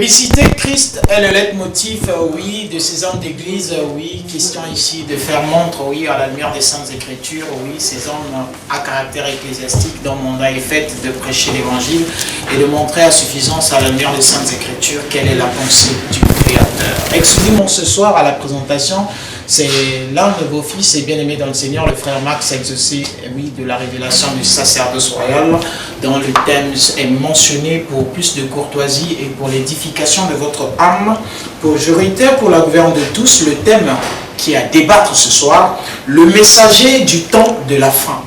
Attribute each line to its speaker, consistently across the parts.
Speaker 1: Simplicité, Christ est le leitmotiv, oui, de ces hommes d'église, oui, question ici de faire montre, oui, à la lumière des Saintes Écritures, oui, ces hommes à caractère ecclésiastique dont mon mandat est fait de prêcher l'Évangile et de montrer à suffisance à la lumière des Saintes Écritures quelle est la pensée du Créateur. Exclusivement ce soir à la présentation, c'est l'un de vos fils et bien-aimés dans le Seigneur, le frère Max, exaucé, oui, de la révélation du sacerdoce royal, dont le thème est mentionné pour plus de courtoisie et pour l'édification de votre âme. Je réitère pour la gouverne de tous le thème qui est à débattre ce soir, le messager du temps de la fin.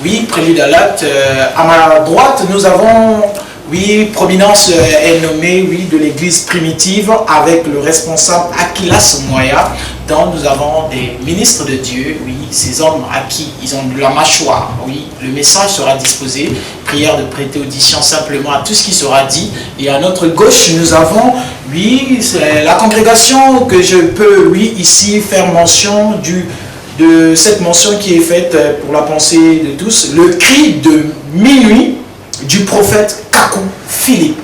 Speaker 1: Oui, prélude à l'acte, à ma droite, nous avons... Oui, Providence est nommée, oui, de l'église primitive avec le responsable Akilas Moya, dont nous avons des ministres de Dieu, oui, ces hommes à qui ils ont de la mâchoire, oui, le message sera disposé, prière de prêter audition simplement à tout ce qui sera dit, et à notre gauche, nous avons, oui, la congrégation que je peux, oui, ici faire mention de cette mention qui est faite pour la pensée de tous, le cri de minuit du prophète Kakou Philippe,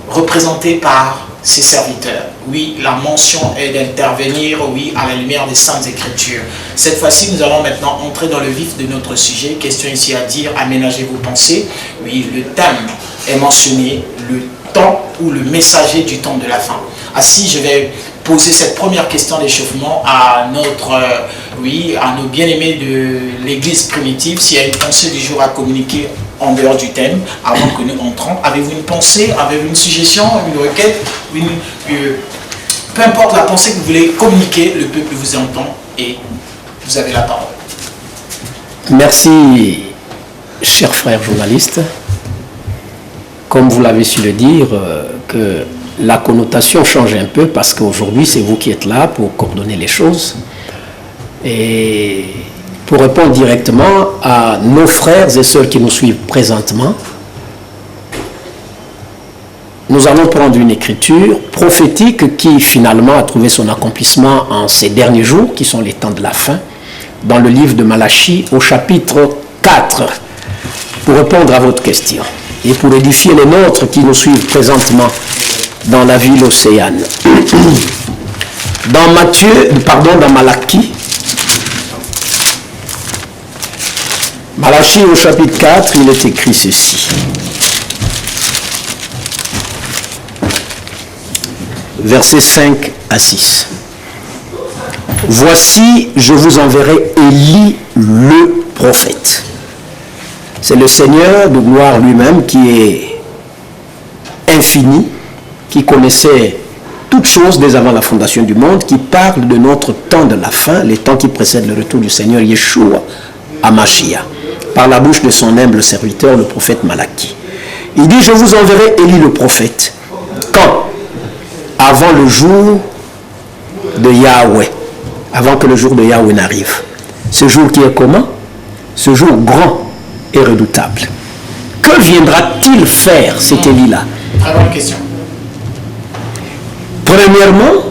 Speaker 1: représenté par ses serviteurs. Oui, la mention est d'intervenir, oui, à la lumière des Saintes Écritures. Cette fois-ci, nous allons maintenant entrer dans le vif de notre sujet. Question ici à dire, aménagez vos pensées. Oui, le thème est mentionné, le temps ou le messager du temps de la fin. Ainsi, je vais poser cette première question d'échauffement à à nos bien-aimés de l'église primitive. S'il y a une pensée du jour à communiquer en dehors du thème, avant que nous entrons, avez-vous une pensée, avez-vous une suggestion, une requête, peu importe la pensée que vous voulez communiquer, le peuple vous entend et vous avez la parole.
Speaker 2: Merci, chers frères journalistes. Comme vous l'avez su le dire, que la connotation change un peu parce qu'aujourd'hui, c'est vous qui êtes là pour coordonner les choses. Et pour répondre directement à nos frères et sœurs qui nous suivent présentement, nous allons prendre une écriture prophétique qui finalement a trouvé son accomplissement en ces derniers jours, qui sont les temps de la fin, dans le livre de Malachie au chapitre 4, pour répondre à votre question et pour édifier les nôtres qui nous suivent présentement dans la ville océane. Dans Malachie, Malachie au chapitre 4, il est écrit ceci. Versets 5 à 6. Voici, je vous enverrai Élie le prophète. C'est le Seigneur de gloire lui-même qui est infini, qui connaissait toutes choses dès avant la fondation du monde, qui parle de notre temps de la fin, les temps qui précèdent le retour du Seigneur Yeshua à Mashiach, par la bouche de son humble serviteur, le prophète Malachie. Il dit, je vous enverrai Élie le prophète. Quand? Avant le jour de Yahweh, avant que le jour de Yahweh n'arrive. Ce jour qui est comment? Ce jour grand et redoutable. Que viendra-t-il faire, cet Élie-là?
Speaker 1: Très bonne question.
Speaker 2: Premièrement,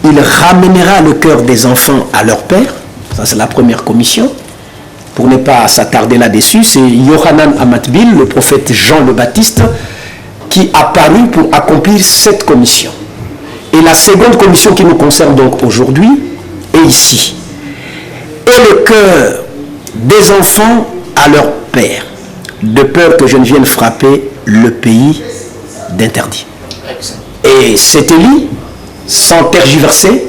Speaker 2: il ramènera le cœur des enfants à leur père. Ça, c'est la première commission. Pour ne pas s'attarder là-dessus, c'est Yohanan Amatbil, le prophète Jean le Baptiste, qui a paru pour accomplir cette commission. Et la seconde commission qui nous concerne donc aujourd'hui est ici. Et le cœur des enfants à leur père, de peur que je ne vienne frapper le pays d'interdit. Et cet Élie, sans tergiverser,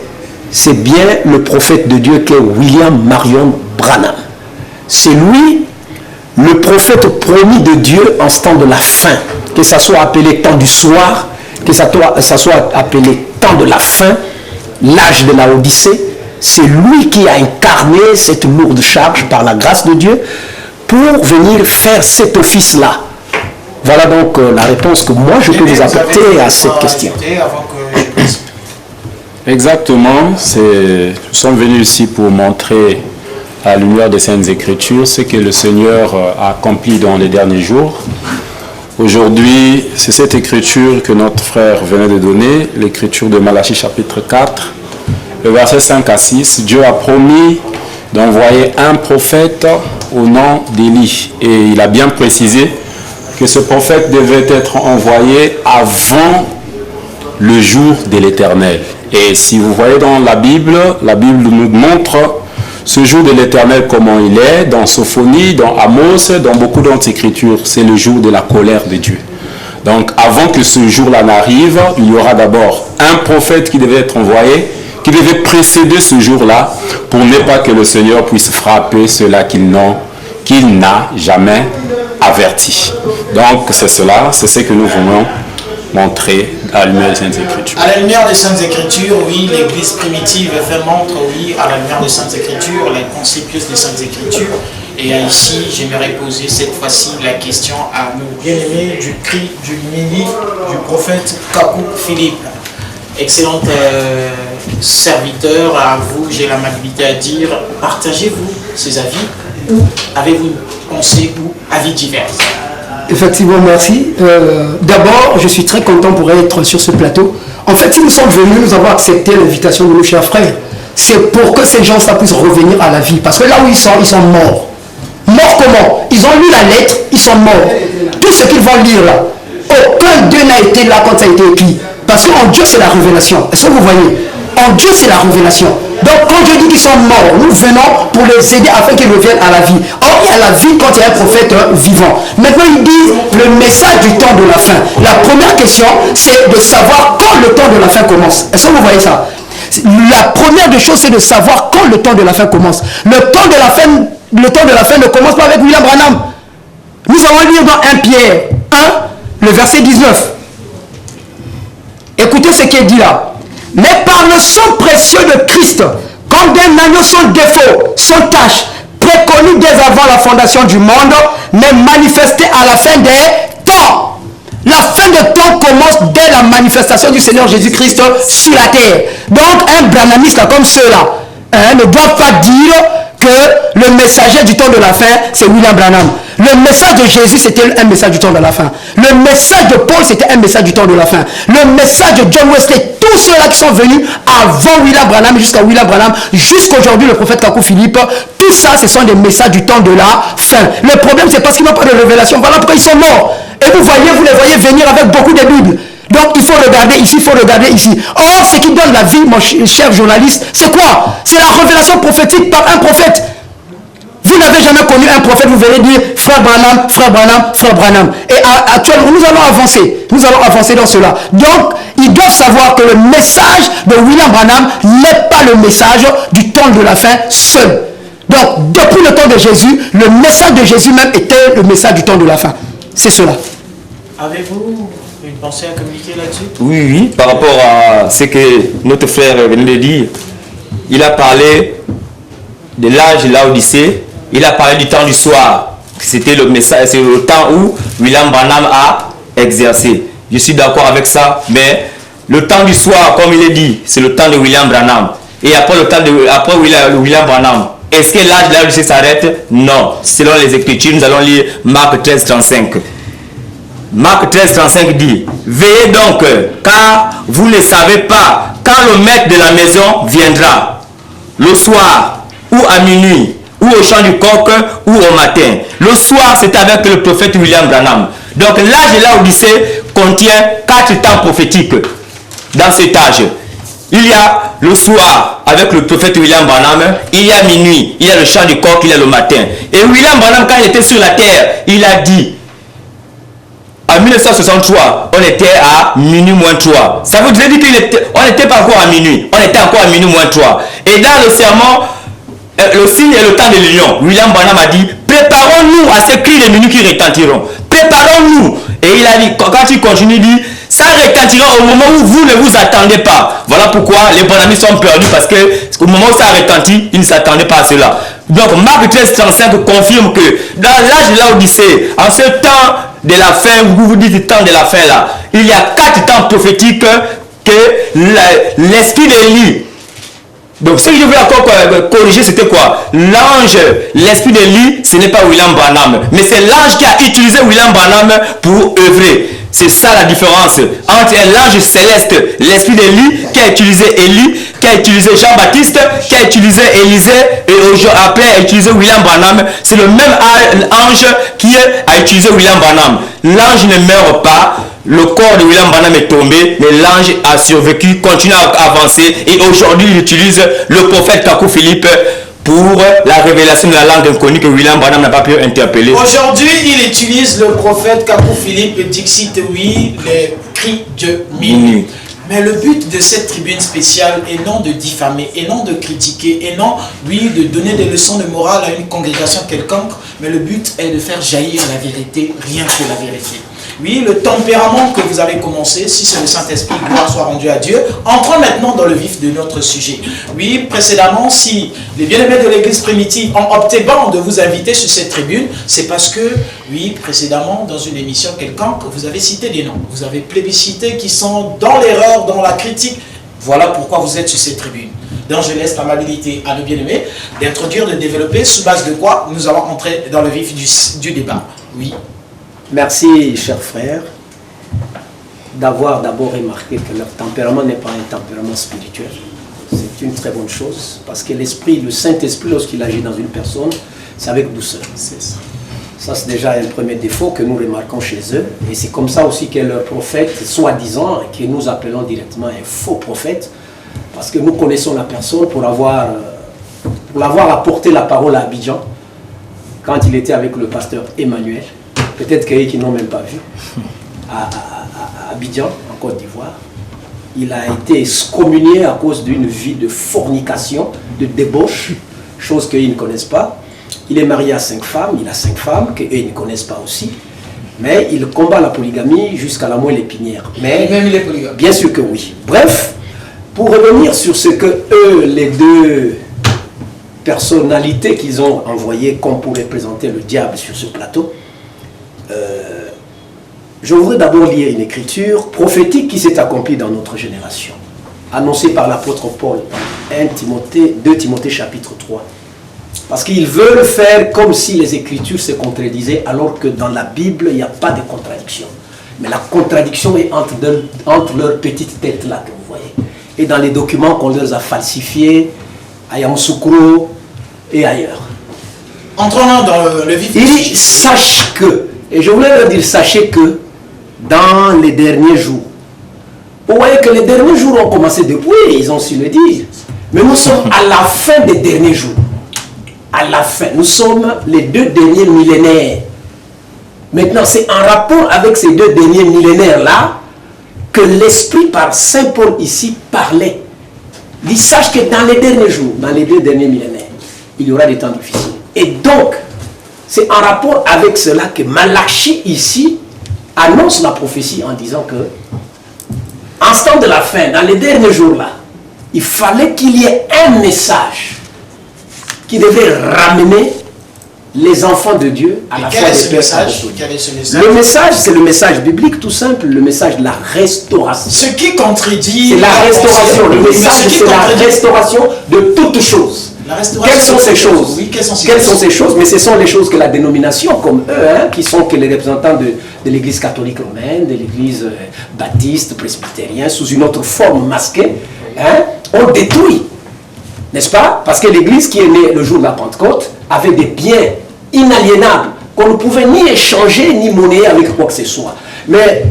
Speaker 2: c'est bien le prophète de Dieu qu'est William Marion Branham. C'est lui, le prophète promis de Dieu en ce temps de la fin, que ça soit appelé temps du soir, que ça soit appelé temps de la fin, l'âge de la Odyssée. C'est lui qui a incarné cette lourde charge par la grâce de Dieu pour venir faire cet office-là. Voilà donc la réponse que moi je peux vous apporter à cette question.
Speaker 3: Exactement, nous sommes venus ici pour montrer à la lumière des Saintes Écritures ce que le Seigneur a accompli dans les derniers jours. Aujourd'hui, c'est cette écriture que notre frère venait de donner, l'écriture de Malachie chapitre 4, le verset 5 à 6. Dieu a promis d'envoyer un prophète au nom d'Élie. Et il a bien précisé que ce prophète devait être envoyé avant le jour de l'Éternel. Et si vous voyez dans la Bible nous montre ce jour de l'Éternel comment il est, dans Sophonie, dans Amos, dans beaucoup d'autres écritures. C'est le jour de la colère de Dieu. Donc avant que ce jour-là n'arrive, il y aura d'abord un prophète qui devait être envoyé, qui devait précéder ce jour-là, pour ne pas que le Seigneur puisse frapper ceux-là qu'il n'a jamais averti. Donc c'est cela, c'est ce que nous voulons montrer à la lumière des Saintes Écritures.
Speaker 1: À la lumière des Saintes Écritures, oui, l'Église primitive fait montre, oui, à la lumière des Saintes Écritures, les conséquences des Saintes Écritures. Et ici, j'aimerais poser cette fois-ci la question à nos bien-aimés du cri du mini du prophète Kakou Philippe. Excellent serviteur, à vous, j'ai l'amabilité à dire, partagez-vous ces avis ou avez-vous une pensée ou avis divers?
Speaker 4: Effectivement, merci. D'abord, je suis très content pour être sur ce plateau. En fait, si nous sommes venus, nous avons accepté l'invitation de nos chers frères. C'est pour que ces gens-là puissent revenir à la vie. Parce que là où ils sont morts. Morts comment? Ils ont lu la lettre, ils sont morts. Tout ce qu'ils vont lire là, aucun d'eux n'a été là quand ça a été écrit. Parce qu'en Dieu, c'est la révélation. Est-ce que vous voyez? En Dieu, c'est la révélation. Donc, quand je dis qu'ils sont morts, nous venons pour les aider afin qu'ils reviennent à la vie. Or, il y a la vie quand il y a un prophète vivant. Maintenant, ils disent le message du temps de la fin. La première question, c'est de savoir quand le temps de la fin commence. Est-ce que vous voyez ça? La première des choses, c'est de savoir quand le temps de la fin commence. Le temps de la fin ne commence pas avec William Branham. Nous allons lire dans 1 Pierre 1, le verset 19. Écoutez ce qui est dit là. Mais par le sang précieux de Christ, comme d'un agneau sans défaut, sans tache, préconnu dès avant la fondation du monde, mais manifesté à la fin des temps. La fin des temps commence dès la manifestation du Seigneur Jésus-Christ sur la terre. Donc un branhamiste comme ceux-là ne doit pas dire que le messager du temps de la fin, c'est William Branham. Le message de Jésus, c'était un message du temps de la fin. Le message de Paul, c'était un message du temps de la fin. Le message de John Wesley, tous ceux-là qui sont venus avant William Branham, jusqu'à William Branham, jusqu'aujourd'hui le prophète Kakou Philippe, tout ça, ce sont des messages du temps de la fin. Le problème, c'est parce qu'ils n'ont pas de révélation. Voilà pourquoi ils sont morts. Et vous les voyez venir avec beaucoup de Bibles. Donc il faut regarder ici, il faut regarder ici. Or, ce qui donne la vie, mon cher journaliste, c'est quoi? C'est la révélation prophétique par un prophète. Vous n'avez jamais connu un prophète, vous verrez dire frère Branham, frère Branham, frère Branham. Et actuellement, nous allons avancer dans cela. Donc, ils doivent savoir que le message de William Branham n'est pas le message du temps de la fin seul. Donc, depuis le temps de Jésus, le message de Jésus même était le message du temps de la fin. C'est cela.
Speaker 1: Avez-vous une pensée à communiquer là-dessus?
Speaker 5: Oui, par rapport à ce que notre frère venait de dire, il a parlé de l'âge de l'Odyssée, il a parlé du temps du soir. C'était le message, c'est le temps où William Branham a exercé. Je suis d'accord avec ça, mais le temps du soir, comme il est dit, c'est le temps de William Branham. Et après le temps de William Branham, est-ce que l'âge de l'Odyssée s'arrête? Non. Selon les Écritures, nous allons lire Marc 13, 35. Marc 13, 35 dit: veillez donc, car vous ne savez pas quand le maître de la maison viendra, le soir, ou à minuit, ou au chant du coq, ou au matin. Le soir, c'est avec le prophète William Branham. Donc l'âge de l'Odyssée contient 4 temps prophétiques. Dans cet âge, il y a le soir avec le prophète William Branham, il y a minuit, il y a le chant du coq, il y a le matin. Et William Branham, quand il était sur la terre, il a dit, en 1963, on était à minuit moins 3. Ça veut dire qu'on n'était pas encore à minuit, on était encore à minuit moins 3. Et dans le sermon, le signe et le temps de l'union, William Branham a dit, préparons-nous à ces cris de minuit qui retentiront. Préparons-nous. Et il a dit, quand il continue, il dit, ça retentira au moment où vous ne vous attendez pas. Voilà pourquoi les bonhommes sont perdus, parce qu'au moment où ça retentit, ils ne s'attendaient pas à cela. Donc Marc 13, 35 confirme que dans l'âge de l'Odyssée, en ce temps de la fin, vous dites le temps de la fin là, il y a 4 temps prophétiques que l'esprit d'Élie. Donc ce que je veux encore corriger, c'était quoi? L'ange, l'esprit d'Élie, ce n'est pas William Branham, mais c'est l'ange qui a utilisé William Branham pour œuvrer. C'est ça la différence entre l'ange céleste, l'esprit d'Élie, qui a utilisé Élie, qui a utilisé Jean-Baptiste, qui a utilisé Élisée, et après a utilisé William Branham. C'est le même ange qui a utilisé William Branham. L'ange ne meurt pas, le corps de William Branham est tombé, mais l'ange a survécu, continue à avancer et aujourd'hui il utilise le prophète Kakou Philippe pour la révélation de la langue inconnue que William Branham n'a pas pu interpeller.
Speaker 1: Aujourd'hui, il utilise le prophète Kakou Philippe Dixit, oui, les cris de minuit. Mais le but de cette tribune spéciale est non de diffamer, et non de critiquer, et non, oui, de donner des leçons de morale à une congrégation quelconque, mais le but est de faire jaillir la vérité, rien que la vérité. Oui, le tempérament que vous avez commencé, si c'est le Saint-Esprit, gloire soit rendue à Dieu. Entrons maintenant dans le vif de notre sujet. Oui, précédemment, si les bien-aimés de l'Église primitive ont opté de vous inviter sur cette tribune, c'est parce que, oui, précédemment, dans une émission quelconque, vous avez cité des noms. Vous avez plébiscité qui sont dans l'erreur, dans la critique. Voilà pourquoi vous êtes sur cette tribune. Donc je laisse l'amabilité à nos bien-aimés d'introduire, de développer, sous base de quoi nous allons entrer dans le vif du débat. Oui.
Speaker 2: Merci, chers frères, d'avoir d'abord remarqué que leur tempérament n'est pas un tempérament spirituel. C'est une très bonne chose, parce que l'esprit, le Saint-Esprit, lorsqu'il agit dans une personne, c'est avec douceur. C'est ça. Ça, c'est déjà un premier défaut que nous remarquons chez eux. Et c'est comme ça aussi que leur prophète, soi-disant, que nous appelons directement un faux prophète, parce que nous connaissons la personne pour l'avoir apporté la parole à Abidjan, quand il était avec le pasteur Emmanuel. Peut-être qu'il y a qui n'ont même pas vu, à Abidjan, en Côte d'Ivoire. Il a été excommunié à cause d'une vie de fornication, de débauche, chose qu'ils ne connaissent pas. Il est marié à 5 femmes, il a 5 femmes qu'eux ne connaissent pas aussi. Mais il combat la polygamie jusqu'à la moelle épinière. Mais
Speaker 1: même il est polygame.
Speaker 2: Bien sûr que oui. Bref, pour revenir sur ce que eux, les deux personnalités qu'ils ont envoyées comme pour représenter le diable sur ce plateau, je voudrais d'abord lire une écriture prophétique qui s'est accomplie dans notre génération, annoncée par l'apôtre Paul dans 2 Timothée chapitre 3. Parce qu'ils veulent faire comme si les écritures se contredisaient, alors que dans la Bible, il n'y a pas de contradiction. Mais la contradiction est entre leurs petites têtes là que vous voyez. Et dans les documents qu'on leur a falsifiés, à Yamoussoukro et ailleurs.
Speaker 1: Entrons dans le vif du sujet.
Speaker 2: Sache que, et je voulais leur dire, sachez que dans les derniers jours, vous voyez que les derniers jours ont commencé depuis, ils ont su le dire, mais nous sommes à la fin des derniers jours. À la fin, nous sommes les 2 derniers millénaires. Maintenant, c'est en rapport avec ces 2 derniers millénaires-là que l'Esprit par Saint Paul ici parlait. Il sache que dans les derniers jours, dans les 2 derniers millénaires, il y aura des temps difficiles. Et donc, c'est en rapport avec cela que Malachi ici annonce la prophétie en disant que, en ce temps de la fin, dans les derniers jours-là, il fallait qu'il y ait un message qui devait ramener les enfants de Dieu à la foi des pères apostoliques. Le message, c'est le message biblique tout simple, le message de la restauration.
Speaker 1: Ce qui contredit...
Speaker 2: C'est la restauration, le message c'est la restauration de toutes choses. Quelles sont ces choses?
Speaker 1: Oui, quelles
Speaker 2: sont ces choses? Mais ce sont les choses que la dénomination, comme eux, qui sont que les représentants de l'église catholique romaine, de l'église baptiste, presbytérienne, sous une autre forme masquée, ont détruit. N'est-ce pas? Parce que l'église qui est née le jour de la Pentecôte avait des biens inaliénables qu'on ne pouvait ni échanger ni monnayer avec quoi que ce soit. Mais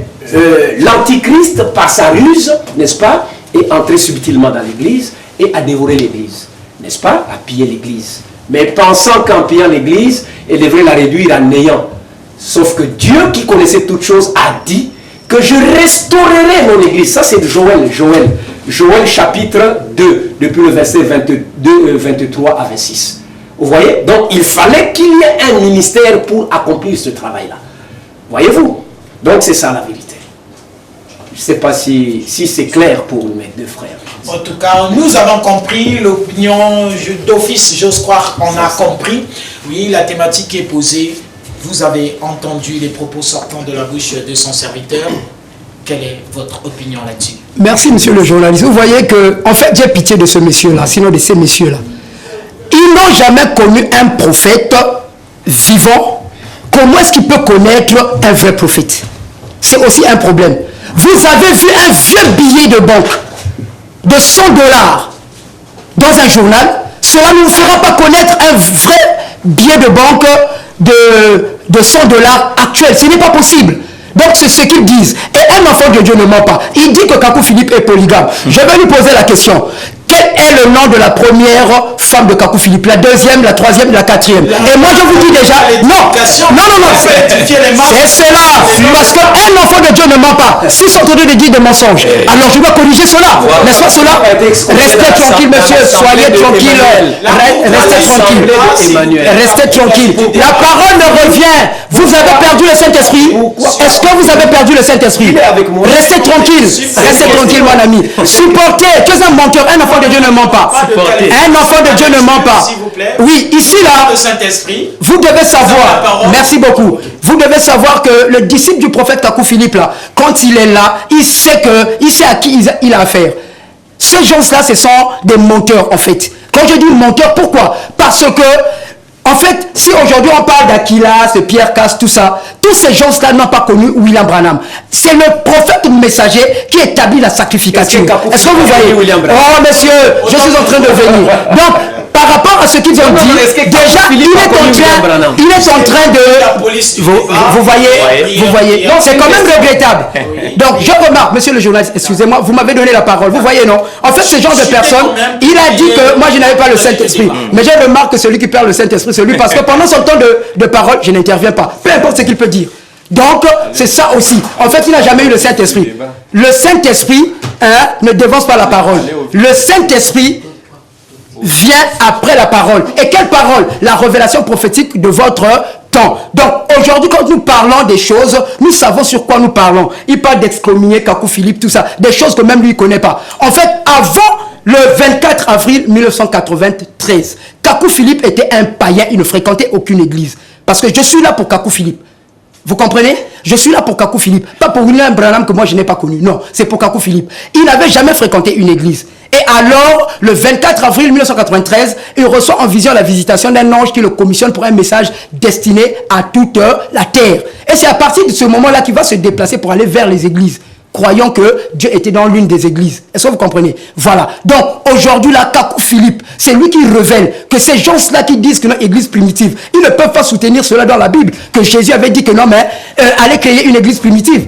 Speaker 2: l'antichrist, par sa ruse, n'est-ce pas, est entré subtilement dans l'église et a dévoré l'église. N'est-ce pas? À piller l'église. Mais pensant qu'en pillant l'église, elle devrait la réduire à néant. Sauf que Dieu, qui connaissait toutes choses, a dit que je restaurerai mon église. Ça, c'est Joël chapitre 2, depuis le verset 23 à 26. Vous voyez? Donc, il fallait qu'il y ait un ministère pour accomplir ce travail-là. Voyez-vous? Donc, c'est ça la vérité. Je ne sais pas si c'est clair pour mes 2 frères.
Speaker 1: En tout cas, nous avons compris l'opinion d'office, j'ose croire, on a compris. Oui, la thématique est posée. Vous avez entendu les propos sortant de la bouche de son serviteur. Quelle est votre opinion là-dessus?
Speaker 4: Merci, monsieur le journaliste. Vous voyez que, en fait, j'ai pitié de ce monsieur-là, sinon de ces messieurs-là. Ils n'ont jamais connu un prophète vivant. Comment est-ce qu'il peut connaître un vrai prophète? C'est aussi un problème. Vous avez vu un vieux billet de banque de 100 $ dans un journal, cela ne vous fera pas connaître un vrai billet de banque de 100 $ actuel. Ce n'est pas possible. Donc c'est ce qu'ils disent. Et un enfant de Dieu ne ment pas. Il dit que Kakou Philippe est polygame. Je vais lui poser la question. Quel est le nom de la première femme de Kakou Philippe? La deuxième, la troisième, la quatrième. Et moi je vous dis déjà, non. Et c'est là, parce qu'un enfant de Dieu ne ment pas. S'ils sont en train de dire des mensonges, alors je dois corriger cela. N'est-ce pas cela? Restez tranquille, monsieur, soyez tranquille. Restez tranquille. Restez tranquille. La parole me revient. Vous avez perdu le Saint-Esprit? Est-ce que vous avez perdu le Saint-Esprit? Restez tranquille. Restez tranquille, mon ami. Supportez. Tu es un menteur. Un enfant de Dieu ne ment pas. Un enfant de Dieu ne ment pas. Oui, ici là, vous devez savoir. Merci beaucoup. Vous devez savoir que le disciple du prophète Kakou Philippe là, quand il est là, il sait à qui il a affaire. Ces gens-là, ce sont des menteurs en fait. Quand je dis menteurs, pourquoi? Parce que en fait, si aujourd'hui on parle d'Aquilas, de Pierre Casse, tout ça, tous ces gens-là n'ont pas connu William Branham. C'est le prophète messager qui établit la sacrification. Est-ce que vous voyez? Oh monsieur, je suis en train de venir. Donc, par rapport à ce qu'ils ont dit, déjà, il est en train de... Vous voyez, donc c'est quand même regrettable. Donc, je remarque, monsieur le journaliste, excusez-moi, vous m'avez donné la parole, vous voyez, non? En fait, ce genre de personne, il a dit que moi, je n'avais pas le Saint-Esprit. Mais je remarque que celui qui perd le Saint-Esprit, c'est lui, parce que pendant son temps de parole, je n'interviens pas. Peu importe ce qu'il peut dire. Donc, c'est ça aussi. En fait, il n'a jamais eu le Saint-Esprit. Le Saint-Esprit ne dévance pas la parole. Le Saint-Esprit vient après la parole. Et quelle parole? La révélation prophétique de votre temps. Donc aujourd'hui, quand nous parlons des choses, nous savons sur quoi nous parlons. Il parle d'excommunier Kakou Philippe, tout ça, des choses que même lui ne connaît pas. En fait, avant le 24 avril 1993, Kakou Philippe était un païen, il ne fréquentait aucune église. Parce que je suis là pour Kakou Philippe. Vous comprenez? Je suis là pour Kakou Philippe. Pas pour William Branham que moi je n'ai pas connu. Non, c'est pour Kakou Philippe. Il n'avait jamais fréquenté une église. Et alors, le 24 avril 1993, il reçoit en vision la visitation d'un ange qui le commissionne pour un message destiné à toute la terre. Et c'est à partir de ce moment-là qu'il va se déplacer pour aller vers les églises, croyant que Dieu était dans l'une des églises. Est-ce que vous comprenez? Voilà. Donc, aujourd'hui, là, Kakou Philippe, c'est lui qui révèle que ces gens-là qui disent que notre église primitive, ils ne peuvent pas soutenir cela dans la Bible, que Jésus avait dit que non, mais allez créer une église primitive.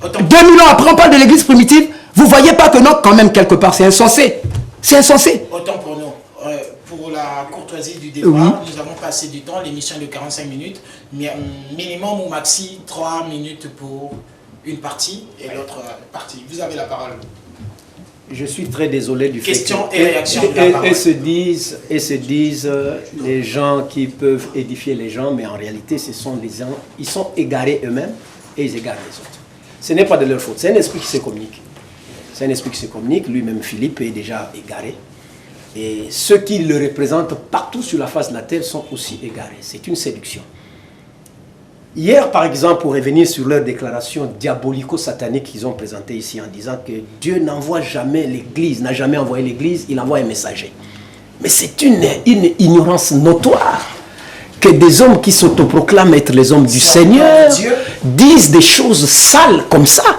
Speaker 4: 2000 ans après, on parle de l'église primitive. Vous voyez pas que non, quand même, quelque part, c'est insensé. C'est insensé.
Speaker 1: Autant pour nous. Pour la courtoisie du débat, nous avons passé du temps, l'émission de 45 minutes, minimum ou maxi 3 minutes pour une partie et l'autre partie. Vous avez la parole.
Speaker 2: Je suis très désolé du
Speaker 1: Question
Speaker 2: fait
Speaker 1: et réaction.
Speaker 2: et se disent les gens qui peuvent édifier les gens, mais en réalité, ce sont des gens, ils sont égarés eux-mêmes et ils égarent les autres. Ce n'est pas de leur faute, c'est un esprit qui se communique. C'est un esprit qui se communique, lui-même Philippe est déjà égaré. Et ceux qui le représentent partout sur la face de la terre sont aussi égarés. C'est une séduction. Hier, par exemple, pour revenir sur leur déclaration diabolico-satanique qu'ils ont présentée ici en disant que Dieu n'envoie jamais l'Église, n'a jamais envoyé l'Église, il envoie un messager. Mais c'est une ignorance notoire que des hommes qui s'autoproclament être les hommes du Seigneur disent des choses sales comme ça.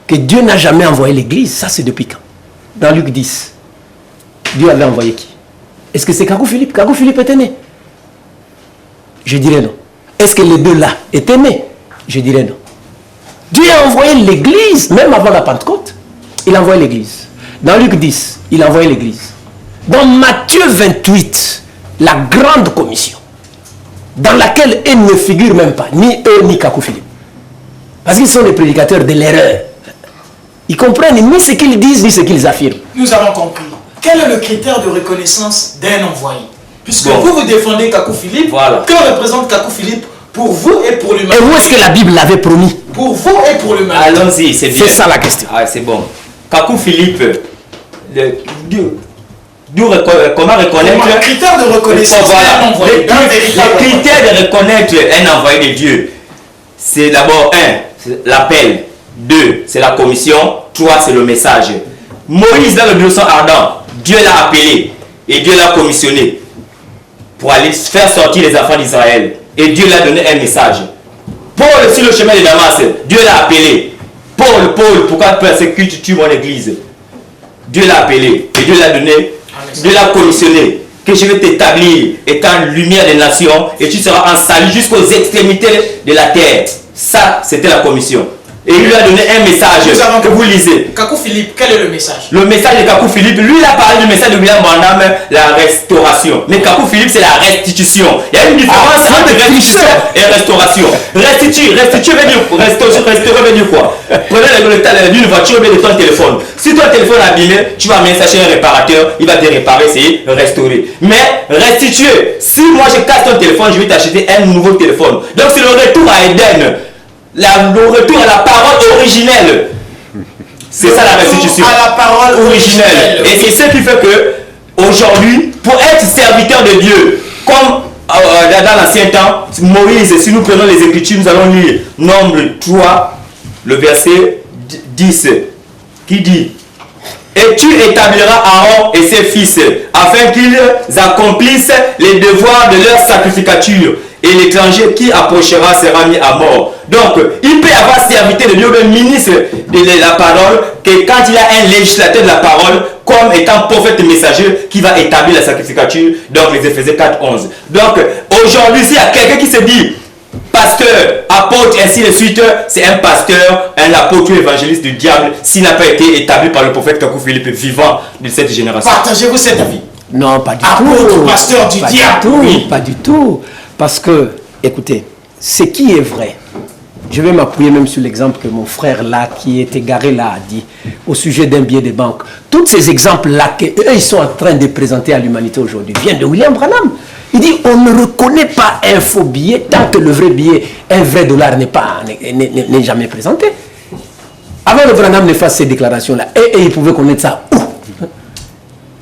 Speaker 2: Que Dieu n'a jamais envoyé l'Église, ça c'est depuis quand? Dans Luc 10, Dieu avait envoyé qui? Est-ce que c'est Kakou Philippe? Kakou Philippe était né? Je dirais non. Est-ce que les deux là étaient nés? Je dirais non. Dieu a envoyé l'Église, même avant la Pentecôte, il a envoyé l'Église. Dans Luc 10, il a envoyé l'Église. Dans Matthieu 28, la grande commission, dans laquelle ils ne figurent même pas, ni eux, ni Kakou Philippe. Parce qu'ils sont les prédicateurs de l'erreur. Ils comprennent ni ce qu'ils disent, ni ce qu'ils affirment.
Speaker 1: Nous avons compris. Quel est le critère de reconnaissance d'un envoyé? Puisque vous défendez Kakou Philippe, que représente Kakou Philippe pour vous et pour l'humanité?
Speaker 2: Et où est-ce que la Bible l'avait promis?
Speaker 1: Pour vous et pour l'humanité.
Speaker 5: Allons-y, c'est bien.
Speaker 2: C'est ça la question.
Speaker 5: Ah, c'est bon. Kakou Philippe, comment reconnaître...
Speaker 1: Le critère de reconnaissance d'un envoyé.
Speaker 5: Le critère de reconnaître un envoyé de Dieu, c'est d'abord 1, l'appel. 2, c'est la commission. 3, c'est le message. Moïse, dans le buisson ardent, Dieu l'a appelé et Dieu l'a commissionné pour aller faire sortir les enfants d'Israël. Et Dieu l'a donné un message. Paul, sur le chemin de Damas, Dieu l'a appelé. Paul, pourquoi persécutes-tu mon église? Dieu l'a appelé et Dieu l'a donné, Dieu l'a commissionné. Que je vais t'établir étant lumière des nations et tu seras en salut jusqu'aux extrémités de la terre. Ça, c'était la commission. Et il lui a donné un message que vous lisez.
Speaker 1: Kakou Philippe, quel est le message?
Speaker 5: Le message de Kakou Philippe, lui il a parlé du message de William Branham, la restauration. Mais Kakou Philippe, c'est la restitution. Il y a une différence entre restitution et restauration. Restituer veut dire restaurer veut dire quoi? Prenez d'une voiture, mais de ton téléphone. Si ton téléphone est abîmé, tu vas amener ça chez un réparateur, il va te réparer, c'est restaurer. Mais restituer, si moi je casse ton téléphone, je vais t'acheter un nouveau téléphone. Donc c'est le retour à Éden. Le retour à la parole originelle. C'est ça la restitution.
Speaker 1: À la parole originelle.
Speaker 5: Et c'est ce qui fait que aujourd'hui, pour être serviteur de Dieu, comme dans l'ancien temps, Moïse, si nous prenons les Écritures, nous allons lire Nombre 3, le verset 10, qui dit: et tu établiras Aaron et ses fils, afin qu'ils accomplissent les devoirs de leur sacrificature. Et l'étranger qui approchera sera mis à mort. Donc, il peut y avoir serviteur de Dieu, le ministre de la parole, que quand il y a un législateur de la parole, comme étant prophète messager, qui va établir la sacrificature, donc les Éphésiens 4, 11. Donc, aujourd'hui, s'il y a quelqu'un qui se dit pasteur, apôtre, ainsi de suite, c'est un pasteur, un apôtre ou évangéliste du diable, s'il n'a pas été établi par le prophète Kakou Philippe vivant de cette génération.
Speaker 1: Partagez-vous cet avis?
Speaker 2: Non, pas du
Speaker 1: apôtre,
Speaker 2: tout.
Speaker 1: Pasteur du
Speaker 2: pas
Speaker 1: diable.
Speaker 2: Du tout,
Speaker 1: Oui.
Speaker 2: pas du tout. Parce que, écoutez, ce qui est vrai, je vais m'appuyer même sur l'exemple que mon frère là, qui est égaré là, a dit, au sujet d'un billet de banque. Tous ces exemples-là qu'eux, ils sont en train de présenter à l'humanité aujourd'hui, viennent de William Branham. Il dit, on ne reconnaît pas un faux billet tant que le vrai billet, un vrai dollar n'est jamais présenté. Avant que Branham ne fasse ces déclarations-là, et il pouvait connaître ça où?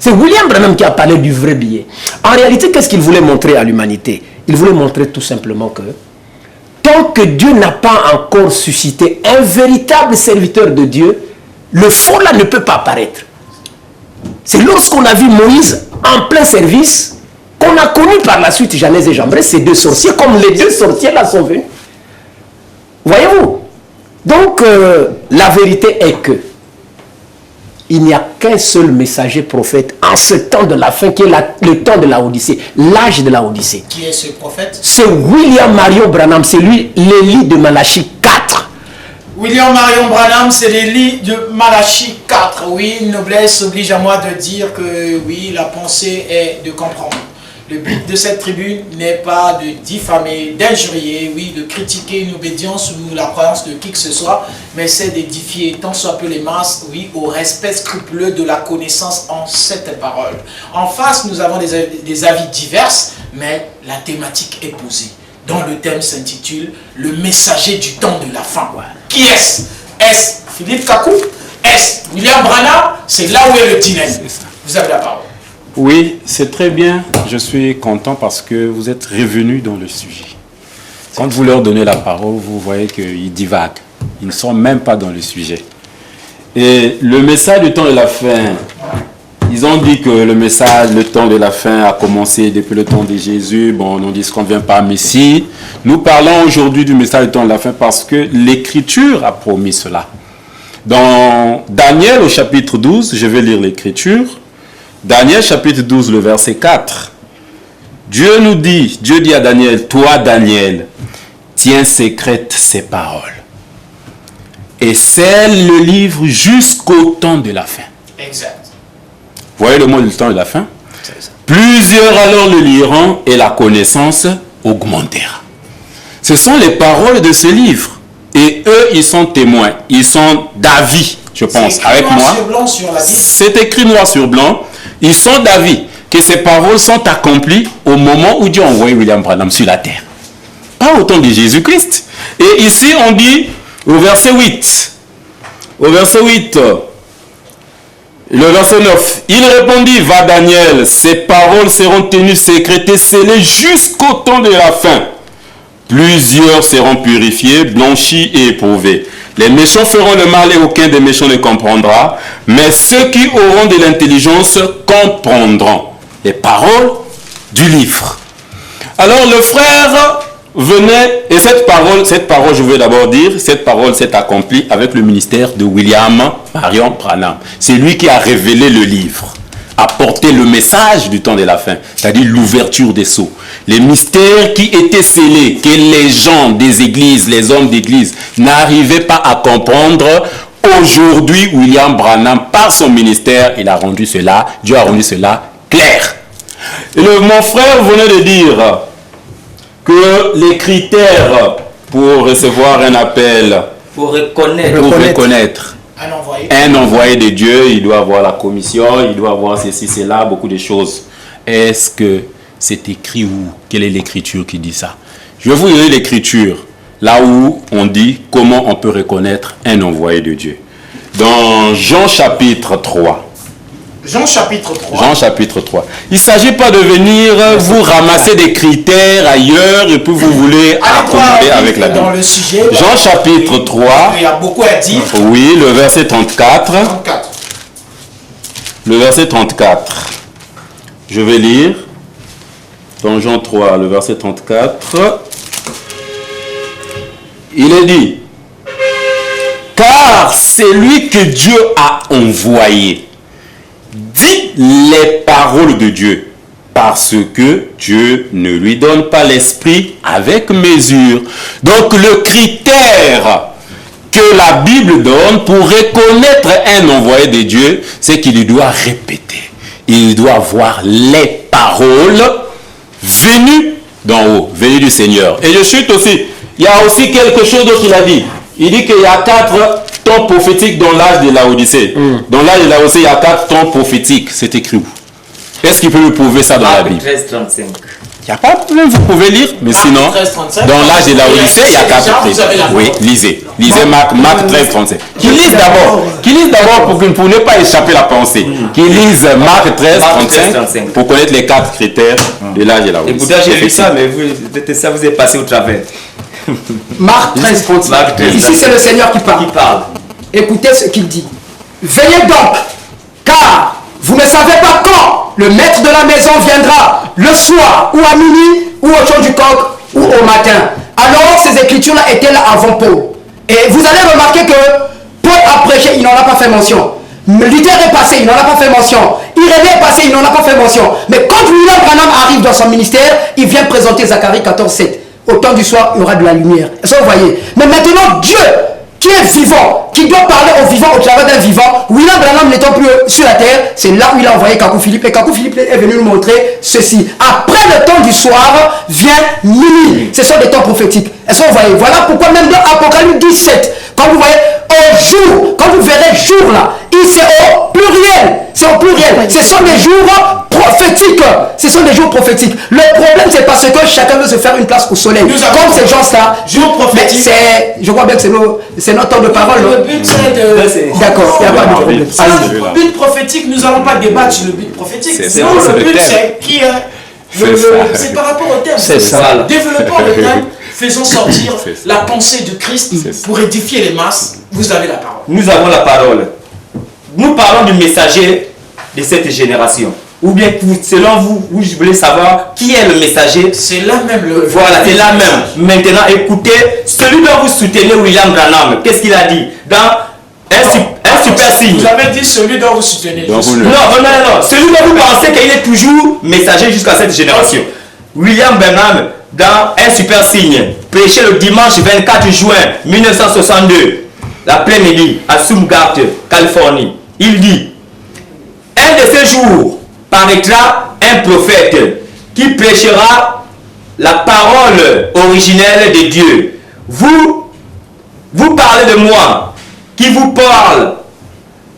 Speaker 2: C'est William Branham qui a parlé du vrai billet. En réalité, qu'est-ce qu'il voulait montrer à l'humanité? Il voulait montrer tout simplement que tant que Dieu n'a pas encore suscité un véritable serviteur de Dieu, le faux là ne peut pas apparaître. C'est lorsqu'on a vu Moïse en plein service qu'on a connu par la suite Janès et Jambres, ces deux sorciers, comme les deux sorciers là sont venus. Voyez-vous? Donc, la vérité est que il n'y a qu'un seul messager prophète en ce temps de la fin, qui est le temps de la Odyssée, l'âge de la Odyssée.
Speaker 1: Qui est ce prophète?
Speaker 2: C'est William Marion Branham, c'est lui, l'Élie de Malachie 4.
Speaker 1: William Marion Branham, c'est l'Élie de Malachie 4. Oui, noblesse oblige à moi de dire que oui, la pensée est de comprendre. Le but de cette tribune n'est pas de diffamer, d'injurier, oui, de critiquer une obédience ou la croyance de qui que ce soit, mais c'est d'édifier tant soit peu les masses, oui, au respect scrupuleux de la connaissance en cette parole. En face, nous avons des avis divers, mais la thématique est posée. Dont le thème s'intitule « Le messager du temps de la fin ». Qui est-ce? Est-ce Philippe Kakou? Est-ce William Branham? C'est là où est le dilemme. Vous avez la parole.
Speaker 3: Oui, c'est très bien. Je suis content parce que vous êtes revenus dans le sujet. Quand vous leur donnez la parole, vous voyez qu'ils divaguent. Ils ne sont même pas dans le sujet. Et le message du temps de la fin, ils ont dit que le temps de la fin a commencé depuis le temps de Jésus. Bon, on dit qu'on ne vient pas Messie. Nous parlons aujourd'hui du message du temps de la fin parce que l'Écriture a promis cela. Dans Daniel au chapitre 12, je vais lire l'Écriture. Daniel chapitre 12, le verset 4. Dieu dit à Daniel, toi Daniel, tiens secrète ces paroles et scelle le livre jusqu'au temps de la fin.
Speaker 1: Exact.
Speaker 3: Voyez le mot du temps de la fin? Plusieurs alors le liront et la connaissance augmentera. Ce sont les paroles de ce livre. Et eux, ils sont témoins. Ils sont d'avis, je pense, avec moi. C'est écrit noir sur blanc. Ils sont d'avis que ces paroles sont accomplies au moment où Dieu a envoyé William Branham sur la terre. Pas au temps de Jésus-Christ. Et ici, on dit au verset 8. Au verset 8. Le verset 9. Il répondit, va Daniel, ces paroles seront tenues secrètes et scellées jusqu'au temps de la fin. Plusieurs seront purifiés, blanchis et éprouvés. Les méchants feront le mal et aucun des méchants ne comprendra. Mais ceux qui auront de l'intelligence comprendront les paroles du livre. Alors le frère venait, et cette parole, je veux d'abord dire, cette parole s'est accomplie avec le ministère de William Marion Branham. C'est lui qui a révélé le livre. apporter le message du temps de la fin, c'est-à-dire l'ouverture des sceaux. Les mystères qui étaient scellés, que les gens des églises, les hommes d'église n'arrivaient pas à comprendre. Aujourd'hui, William Branham, par son ministère, il a rendu cela, Dieu a rendu cela clair. Et mon frère venait de dire que les critères pour recevoir un appel,
Speaker 5: pour reconnaître
Speaker 3: un envoyé de Dieu, il doit avoir la commission, il doit avoir ceci, cela, beaucoup de choses. Est-ce que c'est écrit où? Quelle est l'écriture qui dit ça? Je vais vous lire l'écriture, là où on dit comment on peut reconnaître un envoyé de Dieu. Dans Jean chapitre 3.
Speaker 1: Jean chapitre 3.
Speaker 3: Jean chapitre 3. Il ne s'agit pas de venir vous ramasser des critères ailleurs et puis vous voulez accommoder avec la Bible.
Speaker 1: Dans le sujet,
Speaker 3: Jean chapitre 3.
Speaker 1: Il y a beaucoup à dire.
Speaker 3: Oui, le verset 34. Le verset 34. Je vais lire. Dans Jean 3, le verset 34. Il est dit, car c'est lui que Dieu a envoyé dit les paroles de Dieu, parce que Dieu ne lui donne pas l'esprit avec mesure. Donc le critère que la Bible donne pour reconnaître un envoyé de Dieu, c'est qu'il doit répéter. Il doit voir les paroles venues d'en haut, venues du Seigneur. Et je chute aussi. Il y a aussi quelque chose d'autre qu'il a dit. Il dit qu'il y a 4 temps prophétiques dans l'âge de l'Odyssée. Dans l'âge de l'Odyssée, il y a 4 temps prophétiques. C'est écrit où? Est-ce qu'il peut me prouver ça dans la Bible?
Speaker 5: 13-35.
Speaker 3: Il n'y a pas de problème, vous pouvez lire. Mais sinon,
Speaker 1: 13-35,
Speaker 3: dans l'âge de l'Odyssée, il y a 4 temps. Oui, lisez. Lisez Marc 13-35. Qui lise d'abord pour ne pas échapper la pensée. Qui lise Marc 13-35 pour connaître les 4 critères de l'âge de l'Odyssée.
Speaker 5: Et pourtant, j'ai lu ça, mais ça vous est passé au travers.
Speaker 4: Marc 13, ici c'est le Seigneur qui parle. Écoutez ce qu'il dit. Veillez donc, car vous ne savez pas quand le maître de la maison viendra, le soir, ou à minuit, ou au chant du coq, ou au matin. Alors ces écritures-là étaient là avant Paul. Et vous allez remarquer que Paul a prêché, il n'en a pas fait mention. Luther est passé, il n'en a pas fait mention. Irénée est passé, il n'en a pas fait mention. Mais quand William Branham arrive dans son ministère, il vient présenter Zacharie 14:7. Au temps du soir, il y aura de la lumière. Est-ce que vous voyez? Mais maintenant, Dieu, qui est vivant, qui doit parler aux vivants au travers d'un vivant, William Branham n'étant plus sur la terre, c'est là où il a envoyé Kakou Philippe. Et Kakou Philippe est venu nous montrer ceci. Après le temps du soir, vient minuit. Ce sont des temps prophétiques. Est-ce que vous voyez? Voilà pourquoi même dans Apocalypse 17, quand vous voyez au jour, quand vous verrez jour là, c'est au pluriel. C'est au pluriel. Ce sont des jours prophétiques. Ce sont des jours prophétiques. Le problème, c'est parce que chacun veut se faire une place au soleil. Comme ces gens-là,
Speaker 1: jour prophétique.
Speaker 4: Je crois bien que c'est notre temps de parole.
Speaker 1: Le but, c'est de...
Speaker 4: D'accord, il n'y a pas de problème.
Speaker 1: Le but prophétique, nous n'allons pas débattre sur le but prophétique. Non, le but, c'est qui est... C'est par rapport au thème.
Speaker 2: C'est ça.
Speaker 1: Développons le thème, faisons sortir la pensée de Christ pour édifier les masses. Vous avez la parole.
Speaker 5: Nous avons la parole. Nous parlons du messager de cette génération. Ou bien, selon vous, je voulais savoir qui est le messager.
Speaker 1: C'est là même
Speaker 5: Voilà, c'est là même. Maintenant, écoutez, celui dont vous soutenez William Branham, qu'est-ce qu'il a dit dans un super signe?
Speaker 1: Vous avez dit celui dont vous soutenez.
Speaker 5: Non. Celui dont vous pensez qu'il est toujours messager jusqu'à cette génération. William Branham, dans un super signe, prêché le dimanche 24 juin 1962, l'après-midi, à Sumgart, Californie. Il dit, un de ces jours paraîtra un prophète qui prêchera la parole originelle de Dieu. Vous parlez de moi, qui vous parle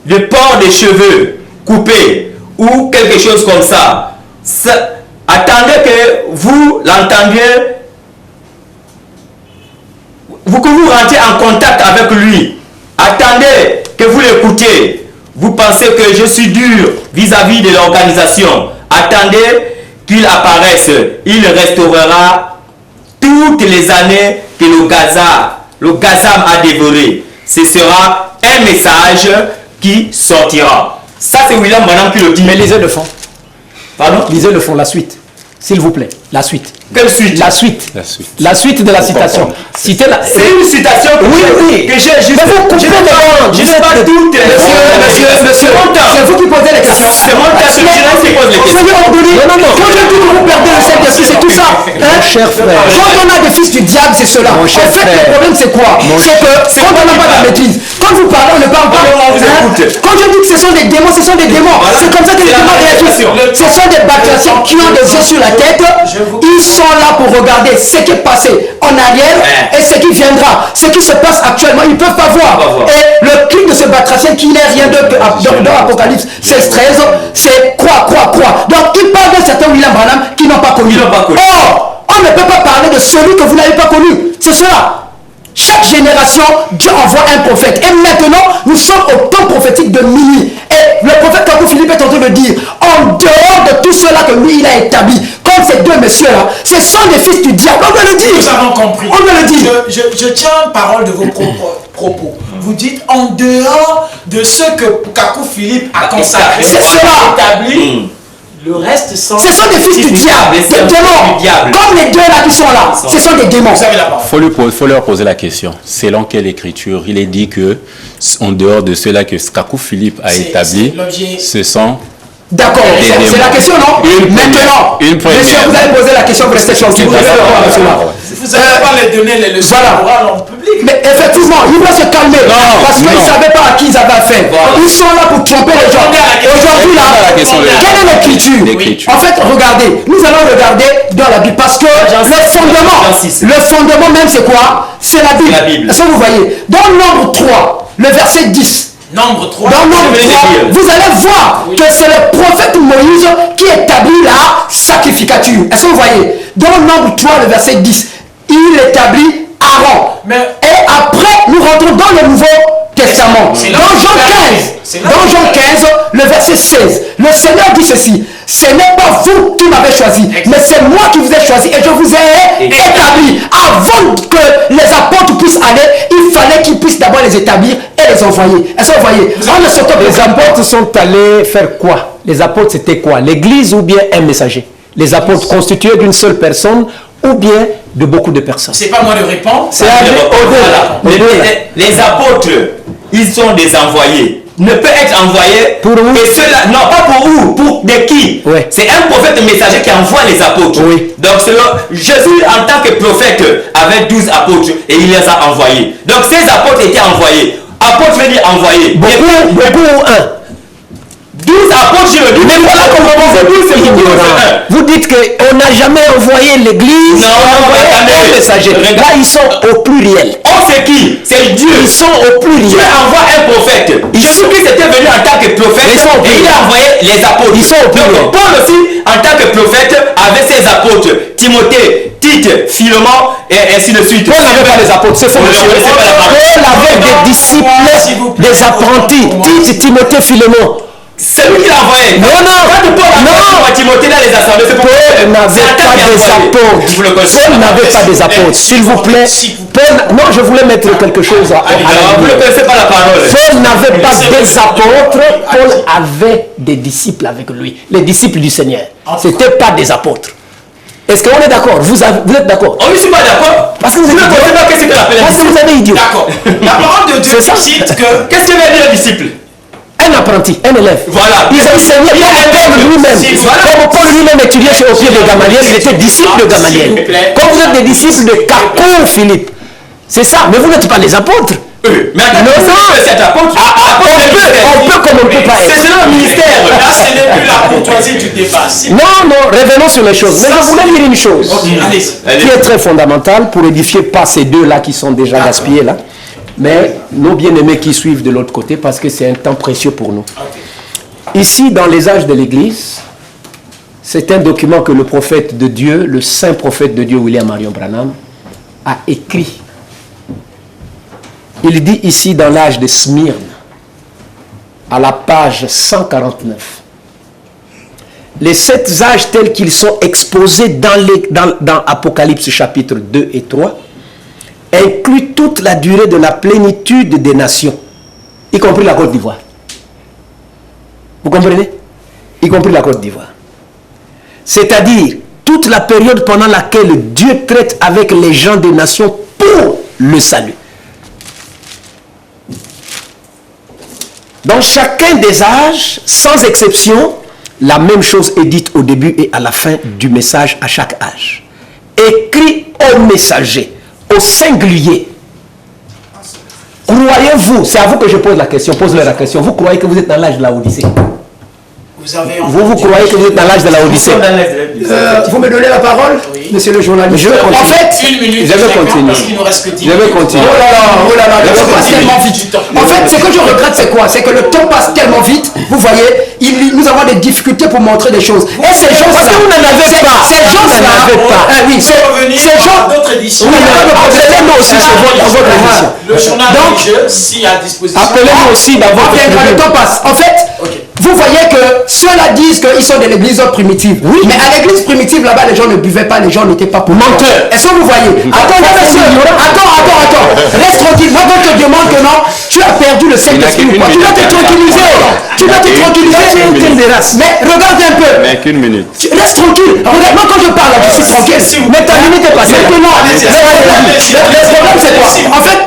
Speaker 5: de port des cheveux coupés ou quelque chose comme ça. Attendez que vous l'entendiez, que vous rentrez en contact avec lui. Attendez que vous l'écoutiez. Vous pensez que je suis dur vis-à-vis de l'organisation. Attendez qu'il apparaisse. Il restaurera toutes les années que le gazam a dévoré. Ce sera un message qui sortira. Ça, c'est William Branham qui le dit.
Speaker 2: Mais lisez le fond.
Speaker 5: Pardon?
Speaker 2: Lisez le fond, la suite, s'il vous plaît. La suite.
Speaker 5: Quelle suite?
Speaker 2: La suite.
Speaker 3: La suite.
Speaker 2: La suite de la citation. Citez la...
Speaker 5: C'est une citation que
Speaker 2: Oui.
Speaker 5: que j'ai juste.
Speaker 2: Mais vous coupez les langues.
Speaker 5: Je n'ai pas toutes les
Speaker 4: Monsieur,
Speaker 5: C'est mon temps.
Speaker 4: c'est vous qui posez les questions.
Speaker 5: C'est mon temps. C'est moi qui pose les questions.
Speaker 4: Soyez ordonnés.
Speaker 2: Non.
Speaker 4: Quand je dis que vous perdez le Saint-Esprit, c'est tout ça.
Speaker 2: Mon cher frère.
Speaker 4: Quand on a des fils du diable, c'est cela.
Speaker 2: Mon
Speaker 4: En
Speaker 2: cher
Speaker 4: fait,
Speaker 2: frère.
Speaker 4: le problème, c'est quoi? C'est que quand on n'a pas de maîtrise, quand vous parlez, on ne parle pas.
Speaker 5: On vous écoute.
Speaker 4: Quand je dis que ce sont des démons, ce sont des démons.
Speaker 5: Voilà.
Speaker 4: C'est comme ça que les
Speaker 5: C'est la
Speaker 4: démons réagissent.
Speaker 5: manifestation.
Speaker 4: Ce sont des bactéries qui ont des yeux sur la tête. Ils sont là pour regarder ce qui est passé en arrière et ce qui viendra. Ce qui se passe actuellement, ils ne peuvent pas voir. Et le cri de ce batracien qui n'est rien d'autre que dans Apocalypse 16-13, c'est croix. Donc il parle d'un certain William Branham qui n'ont pas connu. Or, on ne peut pas parler de celui que vous n'avez pas connu. C'est cela. Chaque génération, Dieu envoie un prophète. Et maintenant, nous sommes au temps prophétique de Mini. Et le prophète Kakou Philippe est en train de dire, en dehors de tout cela que lui, il a établi, comme ces deux messieurs-là, ce sont des fils du diable. On doit le dire.
Speaker 1: Nous avons compris.
Speaker 4: On doit le dire.
Speaker 1: Je tiens parole de vos propos. Vous dites en dehors de ce que Kakou Philippe a consacré,
Speaker 4: C'est cela.
Speaker 1: établi, le reste sont...
Speaker 4: Ce sont des fils du diable, des démons. Comme les deux là qui sont là, ce sont des démons.
Speaker 1: Vous avez la parole.
Speaker 3: Faut leur poser la question. Selon quelle écriture il est dit que, en dehors de cela que Kakou Philippe a établi,
Speaker 1: c'est l'objet.
Speaker 3: ce sont
Speaker 4: D'accord,
Speaker 3: Des
Speaker 4: c'est
Speaker 3: démons.
Speaker 4: la question, non? Maintenant,
Speaker 3: Une première.
Speaker 4: monsieur, vous allez poser la question, vous restez tranquille. Vous allez répondre à cela.
Speaker 1: Vous n'allez pas les donner les leçons
Speaker 4: Voilà.
Speaker 1: morales en public.
Speaker 4: Mais effectivement, il doit se calmer parce qu'ils ne savaient pas à qui ils avaient affaire.
Speaker 5: Voilà.
Speaker 4: Ils sont là pour tromper les gens.
Speaker 1: Répondez à la question.
Speaker 4: Aujourd'hui, là,
Speaker 3: Répondez à la question de-
Speaker 4: quelle est l'écriture?
Speaker 3: L'écriture.
Speaker 4: En fait, regardez, nous allons regarder dans la Bible parce que le fondement même, c'est quoi? C'est la Bible.
Speaker 5: La Bible.
Speaker 4: Est-ce que vous voyez? Dans Nombre 3, le verset 10,
Speaker 1: Nombre 3.
Speaker 4: dans Nombre
Speaker 5: vais
Speaker 4: 3,
Speaker 5: les lire.
Speaker 4: vous allez voir que c'est le prophète Moïse qui établit la sacrificature. Est-ce que vous voyez? Dans Nombre 3, le verset 10, il établit Aaron.
Speaker 1: Mais-
Speaker 4: Et après, nous rentrons dans le Nouveau Testament.
Speaker 1: C'est
Speaker 4: Dans
Speaker 1: là où
Speaker 4: Jean
Speaker 1: tu perds.
Speaker 4: 15,
Speaker 1: C'est là
Speaker 4: dans
Speaker 1: où tu
Speaker 4: Jean
Speaker 1: perds.
Speaker 4: 15, le verset 16, le Seigneur dit ceci: ce n'est pas vous qui m'avez choisi, mais c'est moi qui vous ai choisi et je vous ai établi. Avant que les apôtres puissent aller, il fallait qu'ils puissent d'abord les établir et les envoyer. Est-ce que vous voyez? On ne s'occupe
Speaker 2: Les
Speaker 4: des apôtres.
Speaker 2: apôtres sont allés faire quoi? Les apôtres, c'était quoi? L'église ou bien un messager? Les apôtres constitués d'une seule personne ou bien de beaucoup de personnes?
Speaker 1: C'est pas moi de répondre.
Speaker 2: C'est au-delà.
Speaker 5: Les apôtres, ils sont des envoyés. Ne peut être envoyé
Speaker 2: Pour où?
Speaker 5: et cela, non pas pour où, pour de qui?
Speaker 2: Ouais.
Speaker 5: C'est un prophète messager qui envoie les apôtres.
Speaker 2: Oui.
Speaker 5: Donc Jésus en tant que prophète avait 12 apôtres et il les a envoyés. Donc ces apôtres étaient envoyés. Apôtre veut dire envoyé.
Speaker 2: Beaucoup ou un?
Speaker 5: 12 apôtres, je le dis. Mais voilà comment on fait 12, c'est beaucoup.
Speaker 2: Vous dites qu'on n'a jamais envoyé l'église,
Speaker 5: Non,
Speaker 2: on a envoyé
Speaker 5: attendez.
Speaker 2: un messager.
Speaker 5: Regarde.
Speaker 2: Là, ils sont au pluriel.
Speaker 5: Oh, c'est qui? C'est Dieu.
Speaker 2: Ils sont au
Speaker 5: Dieu
Speaker 2: pluriel.
Speaker 5: envoie un prophète. Jésus-Christ était venu en tant que prophète
Speaker 2: Ils sont au
Speaker 5: et il
Speaker 2: pluriel.
Speaker 5: a envoyé les apôtres.
Speaker 2: Ils sont au pluriel.
Speaker 5: Donc, Paul aussi, en tant que prophète, avait ses apôtres. Timothée, Tite, Philemon et ainsi de suite.
Speaker 2: Paul n'avait pas les apôtres, c'est faux,
Speaker 5: On ne
Speaker 2: monsieur.
Speaker 5: connaissait pas la parole.
Speaker 2: Paul avait des disciples, des apprentis, Tite, Timothée, Philemon.
Speaker 5: C'est lui qui l'a envoyé.
Speaker 2: Non, non.
Speaker 5: Quand Paul a envoyé Timothée dans les assemblées, c'est pour
Speaker 2: Paul n'avait pas des apôtres.
Speaker 5: Vous le connaissez.
Speaker 2: Paul n'avait pas des apôtres. S'il vous plaît, Paul, non, je voulais mettre quelque chose à
Speaker 5: Alors, vous ne
Speaker 2: la
Speaker 5: connaissez pas la parole.
Speaker 2: Paul n'avait pas des apôtres, Paul avait des disciples avec lui, les disciples du Seigneur. Ce n'étaient pas des apôtres. Est-ce qu'on est d'accord? Vous êtes d'accord?
Speaker 5: On ne suis pas d'accord.
Speaker 2: Parce que vous êtes
Speaker 5: ne connaissez pas qu'est-ce que tu appelles un
Speaker 2: Parce que vous
Speaker 5: disciple.
Speaker 2: avez idiot.
Speaker 1: D'accord. La parole de Dieu
Speaker 2: C'est ça.
Speaker 1: cite que
Speaker 5: Qu'est-ce que veut dire le disciple?
Speaker 2: Un apprenti, un élève.
Speaker 5: Voilà.
Speaker 2: Il enseignait comme Paul lui-même.
Speaker 5: Si, voilà.
Speaker 2: Comme Paul lui-même étudiait au pied de Gamaliel, il était disciple de
Speaker 1: S'il vous
Speaker 2: Gamaliel.
Speaker 1: plaît.
Speaker 2: Comme vous êtes des disciples de Kakou Philippe. C'est ça, mais vous n'êtes pas les apôtres.
Speaker 5: Mais attends, c'est apôtre.
Speaker 2: On peut comme on ne peut pas être.
Speaker 5: C'est selon le ministère.
Speaker 1: là, ce n'est plus la courtoisie du débat.
Speaker 2: Non, revenons sur les choses. Mais je voulais dire une chose
Speaker 1: Allez-y.
Speaker 2: qui est très fondamentale pour édifier pas ces deux-là qui sont déjà gaspillés là, mais nos bien-aimés qui suivent de l'autre côté parce que c'est un temps précieux pour nous. Ici, dans les âges de l'Église, c'est un document que le prophète de Dieu, le saint prophète de Dieu, William Marion Branham, a écrit. Il dit ici dans l'âge de Smyrne, à la page 149, les 7 âges tels qu'ils sont exposés dans Apocalypse chapitre 2 et 3 incluent toute la durée de la plénitude des nations, y compris la Côte d'Ivoire. Vous comprenez? Y compris la Côte d'Ivoire. C'est-à-dire toute la période pendant laquelle Dieu traite avec les gens des nations pour le salut. Dans chacun des âges, sans exception, la même chose est dite au début et à la fin du message à chaque âge. Écrit au messager, au singulier. Croyez-vous, c'est à vous que je pose la question, pose-leur la question, vous croyez que vous êtes dans l'âge de la Odyssée? Vous croyez que vous êtes dans l'âge de la Odyssée?
Speaker 4: Vous me donnez la parole,
Speaker 1: oui.
Speaker 4: monsieur le journaliste?
Speaker 2: Je vais continuer.
Speaker 4: En fait,
Speaker 1: Une minute,
Speaker 2: je vais continuer.
Speaker 1: parce qu'il nous reste que 10
Speaker 2: Je vais
Speaker 1: minutes.
Speaker 2: continuer.
Speaker 4: oh là là, le temps passe tellement vite. En fait, ce que je regrette, c'est quoi? C'est que le temps passe tellement vite. Vous voyez, nous avons des difficultés pour montrer des choses. Et ces gens-là,
Speaker 2: Parce que vous n'en avez pas.
Speaker 4: Ces gens-là, oui, ces gens.
Speaker 1: D'autres éditions.
Speaker 2: Oui, appelez-moi aussi sur votre émission.
Speaker 1: Le journal
Speaker 2: Donc,
Speaker 1: religieux, si à disposition.
Speaker 2: Appelez-moi aussi dans votre
Speaker 4: Le temps passe. En fait, vous voyez que ceux-là disent qu'ils sont de l'église primitive. Oui. Mais à l'église primitive, là-bas, les gens ne buvaient pas, les gens n'étaient pas pour
Speaker 2: menteurs.
Speaker 4: Est-ce que vous voyez? Attends, monsieur. Attends. Reste tranquille. Moi, quand je te demande que non, tu as perdu le Saint-Esprit ou pas. Tu dois te tranquilliser. Mais regarde un peu.
Speaker 3: Mais qu'une minute.
Speaker 4: Reste tranquille. Regarde, moi, quand je parle, je suis tranquille. Mais ta minute est passée. Maintenant, le problème, c'est quoi? En fait,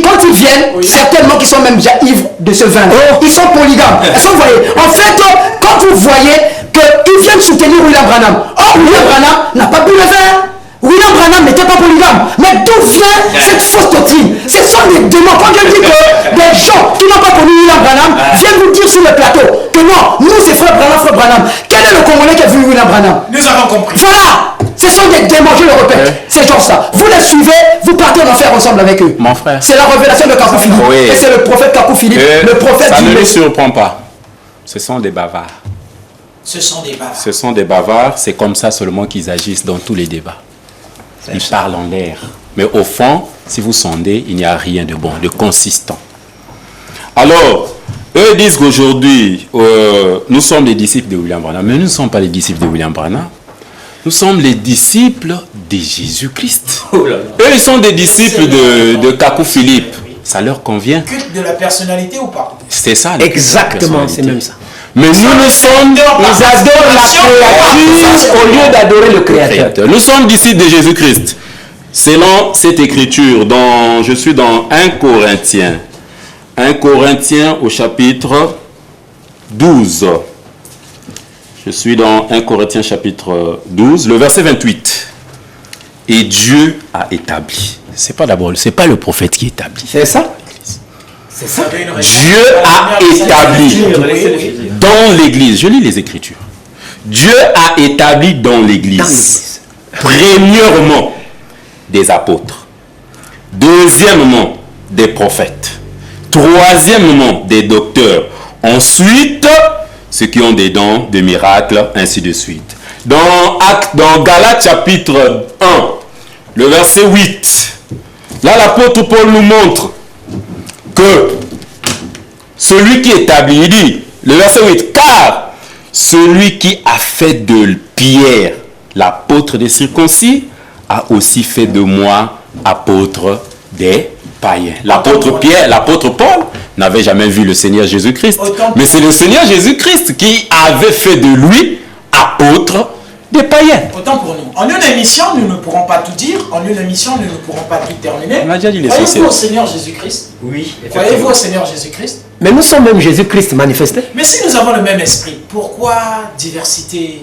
Speaker 4: quand ils viennent, certainement qu'ils sont même déjà ivres de ce vin. Ils sont polygames. Est-ce que vous voyez? En fait, quand vous voyez qu'ils viennent soutenir William Branham, William Branham n'a pas bu le vin. William Branham n'était pas polygame. Mais d'où vient cette fausse doctrine? Ce sont des démons. Quand je dis que des gens qui n'ont pas connu William Branham viennent vous dire sur le plateau que non, nous c'est frère Branham. Quel est le Congolais qui a vu William Branham?
Speaker 1: Nous avons compris.
Speaker 4: Voilà. Ce sont des démons, je le répète. Ces gens-là. Vous les suivez, vous partez en enfer ensemble avec eux.
Speaker 3: Mon frère.
Speaker 4: C'est la révélation de Kakou Philippe.
Speaker 3: Oui.
Speaker 4: Et c'est le prophète Kakou Philippe, le prophète
Speaker 3: Ça
Speaker 4: du
Speaker 3: ne les
Speaker 4: Messie.
Speaker 3: surprend pas. Ce sont des bavards.
Speaker 1: Ce sont des bavards.
Speaker 3: Ce sont des bavards. C'est comme ça seulement qu'ils agissent dans tous les débats. Ils parlent en l'air. Mais au fond, si vous sondez, il n'y a rien de bon, de consistant. Alors, eux disent qu'aujourd'hui, nous sommes les disciples de William Branham. Mais nous ne sommes pas les disciples de William Branham. Nous sommes les disciples de Jésus-Christ. Eux, ils sont des disciples de Kakou Philippe. Ça leur convient.
Speaker 1: Culte de la personnalité ou pas?
Speaker 3: C'est ça.
Speaker 2: Exactement, c'est même ça.
Speaker 3: Mais nous adorons la créature
Speaker 2: au lieu d'adorer le Créateur.
Speaker 3: Nous sommes disciples de Jésus-Christ. Selon cette écriture, je suis dans 1 Corinthiens. 1 Corinthiens au chapitre 12. Je suis dans 1 Corinthiens chapitre 12, le verset 28. Et Dieu a établi. C'est pas le prophète qui établit.
Speaker 2: C'est ça?
Speaker 1: C'est ça.
Speaker 3: Dieu a établi dans l'Église. Je lis les Écritures. Dieu a établi dans l'Église, premièrement, des apôtres. Deuxièmement, des prophètes. Troisièmement, des docteurs. Ensuite, ceux qui ont des dons de miracles, ainsi de suite. Dans Galates chapitre 1, le verset 8, là l'apôtre Paul nous montre que celui qui établit, il dit, le verset 8, car celui qui a fait de Pierre l'apôtre des circoncis a aussi fait de moi apôtre des païens. L'apôtre Pierre, l'apôtre Paul n'avait jamais vu le Seigneur Jésus-Christ. Mais c'est le Seigneur Jésus-Christ qui avait fait de lui apôtre des païens.
Speaker 1: Autant pour nous. En une émission, nous ne pourrons pas tout dire. En une émission, nous ne pourrons pas tout terminer.
Speaker 3: On a déjà dit
Speaker 1: Croyez-vous
Speaker 3: l'essentiel.
Speaker 1: au Seigneur Jésus-Christ?
Speaker 5: Oui.
Speaker 1: Croyez-vous au Seigneur Jésus-Christ?
Speaker 2: Mais nous sommes même Jésus-Christ manifesté.
Speaker 1: Mais si nous avons le même esprit, pourquoi diversité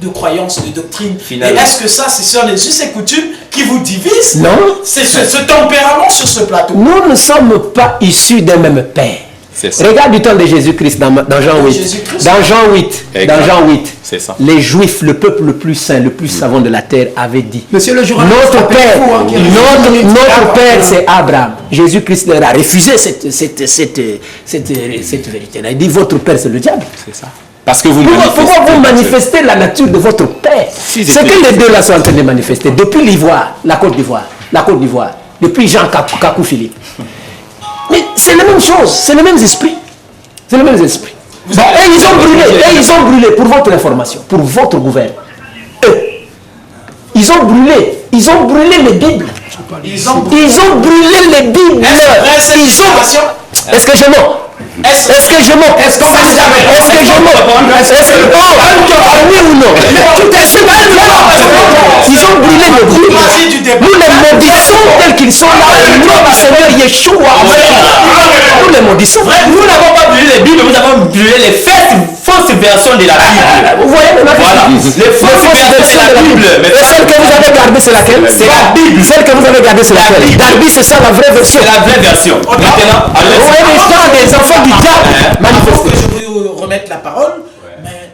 Speaker 1: de croyances, de doctrines?
Speaker 5: Finalement.
Speaker 1: Et est-ce que ça, c'est sur les us et coutumes qui vous divisent?
Speaker 2: Non.
Speaker 1: C'est ce tempérament sur ce plateau.
Speaker 2: Nous ne sommes pas issus d'un même père.
Speaker 3: C'est ça.
Speaker 2: Regarde du temps de Jésus-Christ dans Jean 8.
Speaker 1: Jésus-Christ.
Speaker 2: Dans Jean 8.
Speaker 3: Exact.
Speaker 2: Dans Jean 8.
Speaker 3: C'est ça.
Speaker 2: Les Juifs, le peuple le plus saint, le plus savant de la terre, avait dit.
Speaker 4: Monsieur le journaliste,
Speaker 2: Notre père,
Speaker 4: rappelez-vous, hein, qu'il y a
Speaker 2: notre père, c'est Abraham. Jésus-Christ leur a refusé cette vérité-là. Il dit, votre père, c'est le diable.
Speaker 3: C'est ça. Parce que vous
Speaker 2: Pourquoi vous manifestez la nature de votre père?
Speaker 3: Si,
Speaker 2: C'est que les deux là sont en train de manifester. Depuis l'Ivoire, la Côte d'Ivoire, depuis Jean Kakou Philippe. Mais c'est la même chose, c'est le même esprit. C'est le même esprit. Bon, et ils ont brûlé, pour votre information, pour votre gouvernement. Ils ont brûlé les Bibles.
Speaker 1: Ils ont
Speaker 2: brûlé les Bibles. Est-ce que je mens? Est-ce que je mens? Est-ce que je mens? Oui ou non? Tu t'es ils sont là au nom du Seigneur Yeshua. Nous les maudissons.
Speaker 5: Nous n'avons pas brûlé les Bibles, nous avons brûlé les fausses versions de la Bible.
Speaker 2: Vous voyez maintenant
Speaker 5: Voilà. Les fausses versions de la Bible.
Speaker 2: Et celle que vous avez gardée, c'est laquelle?
Speaker 5: C'est la Bible.
Speaker 2: Celle que vous avez gardée, c'est laquelle? Darby, c'est ça la vraie version.
Speaker 5: C'est la vraie version. Maintenant,
Speaker 2: Vous voyez les gens des enfants du diable
Speaker 1: Avant
Speaker 2: manifestés.
Speaker 1: que je vous remette la parole, mais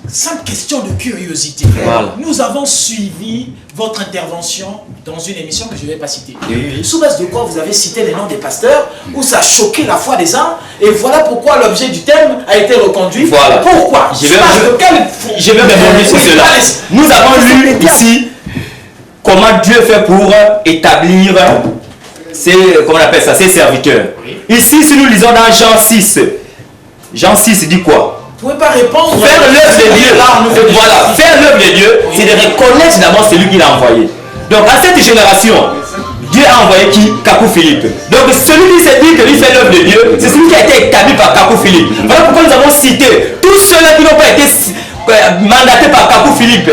Speaker 1: simple question de curiosité.
Speaker 5: Voilà.
Speaker 1: Nous avons suivi votre intervention dans une émission que je ne vais pas citer.
Speaker 5: Oui.
Speaker 1: Sous base de quoi vous avez cité les noms des pasteurs, où ça a choqué la foi des uns, et voilà pourquoi l'objet du thème a été reconduit.
Speaker 5: Voilà.
Speaker 1: Pourquoi?
Speaker 5: Je vais répondre sur cela. Nous avons lu ici comment Dieu fait pour établir comment on appelle ça, ses serviteurs. Ici, si nous lisons dans Jean 6, Jean 6 dit quoi?
Speaker 1: Vous ne pouvez pas répondre.
Speaker 5: Faire l'œuvre de Dieu, voilà, faire l'œuvre de Dieu, c'est de reconnaître d'abord celui qui l'a envoyé. Donc à cette génération, Dieu a envoyé qui? Kakou Philippe. Donc celui qui s'est dit que lui fait l'œuvre de Dieu, c'est celui qui a été établi par Kakou Philippe. Voilà pourquoi nous avons cité tous ceux-là qui n'ont pas été mandatés par Kakou Philippe,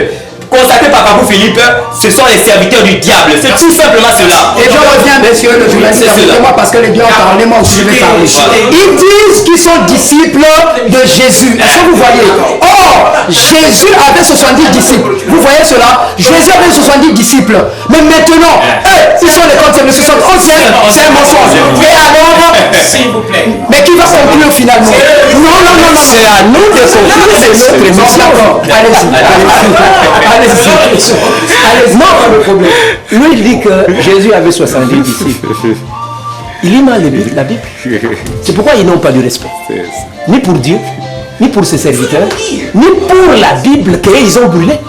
Speaker 5: consacrés par Kakou Philippe, ce sont les serviteurs du diable. C'est tout simplement cela.
Speaker 4: Et je reviens, messieurs, le journaliste, moi parce que les dieux ont parlé, moi aussi je vais parler. Ils disent qu'ils sont disciples de Jésus. Est-ce que vous voyez? Or, Jésus avait 70 disciples. Vous voyez cela? Jésus avait 70 disciples. Mais maintenant, eux, ils sont les comptes, le 71e, c'est un mensonge. Et alors,
Speaker 1: S'il vous plaît.
Speaker 4: mais qui va conclure finalement? Non, non, non, non.
Speaker 2: C'est à nous de conclure, c'est notre émission.
Speaker 4: Allez-y. Allez-y.
Speaker 2: Non, pas de problème. Lui, il dit que Jésus avait 70 disciples. Il lit mal la Bible. C'est pourquoi ils n'ont pas de respect. Ni pour Dieu, ni pour ses serviteurs, ni pour la Bible qu'ils ont brûlée.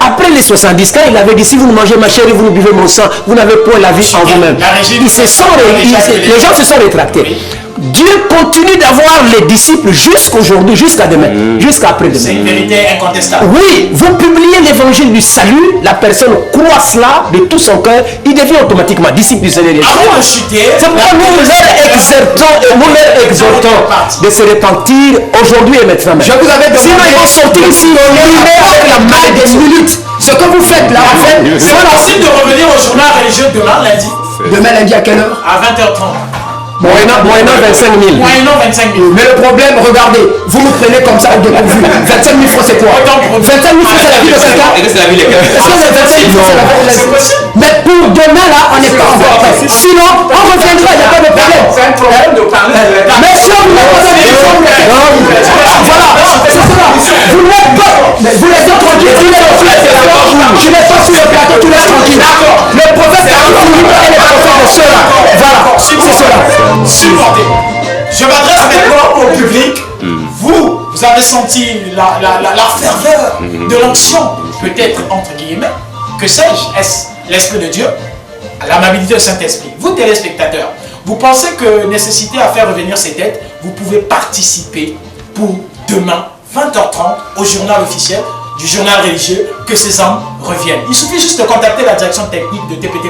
Speaker 2: Après les 70 cas, il avait dit, si vous ne mangez ma chair et vous ne buvez mon sang, vous n'avez point la vie en vous-même. Les gens se sont rétractés. Dieu continue d'avoir les disciples jusqu'aujourd'hui, jusqu'à demain, jusqu'à
Speaker 1: C'est une
Speaker 2: après-demain.
Speaker 1: vérité incontestable.
Speaker 2: Oui, vous publiez l'évangile du salut, la personne croit cela de tout son cœur, il devient automatiquement disciple du Seigneur.
Speaker 1: Avant de chuter,
Speaker 2: C'est pourquoi nous leur exhortons de se repentir aujourd'hui et maintenant.
Speaker 4: Je vous avais demandé.
Speaker 2: Sinon, ils vont sortir ici, avec la main des minutes.
Speaker 4: Ce que vous faites là, en fait,
Speaker 1: c'est possible de revenir au journal religieux demain lundi
Speaker 4: demain lundi à quelle heure?
Speaker 1: à 20h30.
Speaker 2: Moyennant 25 000.
Speaker 1: Moyennant 25 000.
Speaker 4: Mais le problème, regardez, vous me prenez comme ça au dépourvu. 25 000 francs, c'est quoi? 25 000 francs, c'est la vie de quelqu'un?
Speaker 5: Et que c'est la vie de quelqu'un.
Speaker 4: Est-ce que les 25 000 francs, c'est la vie de
Speaker 1: C'est
Speaker 4: quelqu'un?
Speaker 1: possible.
Speaker 4: Mais pour demain, là, on n'est pas encore prêt. Sinon, on reviendra, il n'y a pas de problème.
Speaker 1: C'est un problème de parler de la...
Speaker 4: Mais si on vous pose des questions, voilà, c'est cela. Vous n'êtes pas, vous laissez tranquille, vous laissez tranquille. Je n'ai pas sur le plateau, tu laisses tranquille. Le prophète a dit, et les prophètes de cela. Voilà, c'est cela.
Speaker 1: Supportez. Je m'adresse maintenant au public. Vous avez senti la ferveur de l'onction, peut-être entre guillemets, que sais-je, est-ce l'Esprit de Dieu, l'amabilité du Saint-Esprit. Vous, téléspectateurs, vous pensez que nécessité à faire revenir ces têtes, vous pouvez participer pour demain, 20h30, au journal officiel du journal religieux, que ces hommes reviennent. Il suffit juste de contacter la direction technique de TPT+,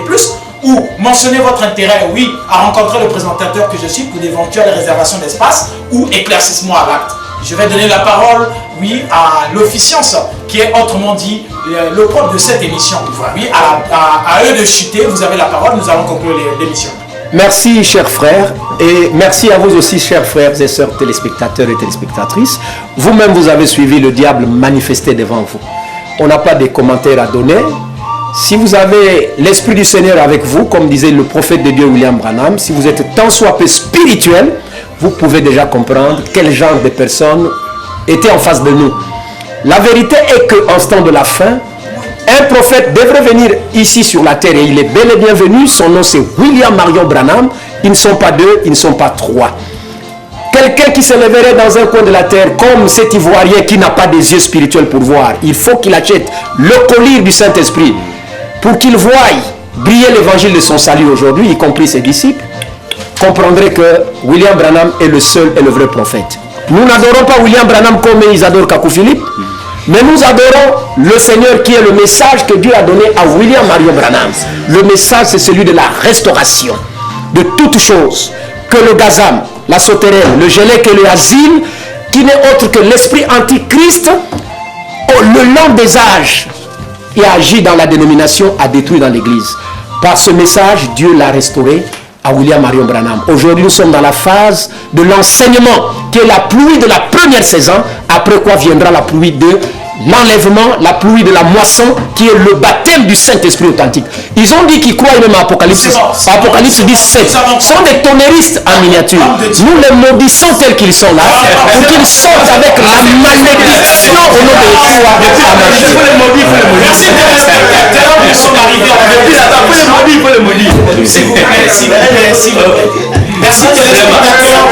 Speaker 1: ou mentionner votre intérêt, oui, à rencontrer le présentateur que je suis pour d'éventuelles réservations d'espace ou éclaircissement à l'acte. Je vais donner la parole, oui, à l'officiance, qui est autrement dit le propre de cette émission. Oui, à eux de chuter, vous avez la parole, nous allons conclure l'émission.
Speaker 2: Merci, chers frères, et merci à vous aussi, chers frères et sœurs téléspectateurs et téléspectatrices. Vous-même, vous avez suivi le diable manifester devant vous. On n'a pas de commentaires à donner. Si vous avez l'Esprit du Seigneur avec vous, comme disait le prophète de Dieu William Branham, si vous êtes tant soit peu spirituel, vous pouvez déjà comprendre quel genre de personnes étaient en face de nous. La vérité est qu'en ce temps de la fin, un prophète devrait venir ici sur la terre et il est bel et bien venu. Son nom c'est William Marion Branham. Ils ne sont pas deux, ils ne sont pas trois. Quelqu'un qui se lèverait dans un coin de la terre comme cet Ivoirien qui n'a pas des yeux spirituels pour voir. Il faut qu'il achète le collier du Saint-Esprit pour qu'il voie briller l'évangile de son salut aujourd'hui, y compris ses disciples. Comprendrez que William Branham est le seul et le vrai prophète. Nous n'adorons pas William Branham comme ils adorent Kakou Philippe, mais nous adorons le Seigneur qui est le message que Dieu a donné à William Marion Branham. Le message, c'est celui de la restauration de toutes choses. Que le gazam, la sauterelle, le gélec et le asile, qui n'est autre que l'esprit antichrist, le long des âges, et agit dans la dénomination, a détruit dans l'église. Par ce message, Dieu l'a restauré à William Marion Branham. Aujourd'hui, nous sommes dans la phase de l'enseignement, qui est la pluie de la première saison, après quoi viendra la pluie de l'enlèvement, la pluie de la moisson, qui est le baptême du Saint-Esprit authentique. Ils ont dit qu'ils croient même à Apocalypse. Apocalypse 17 sont des tonneristes en miniature. Nous les maudissons tels qu'ils sont là, pour qu'ils sortent avec la malédiction au nom de Yeshua.
Speaker 1: Merci de téléspectateurs qui sont arrivés en s'il vous plaît, s'il vous plaît, s'il vous plaît. Merci téléspectateurs.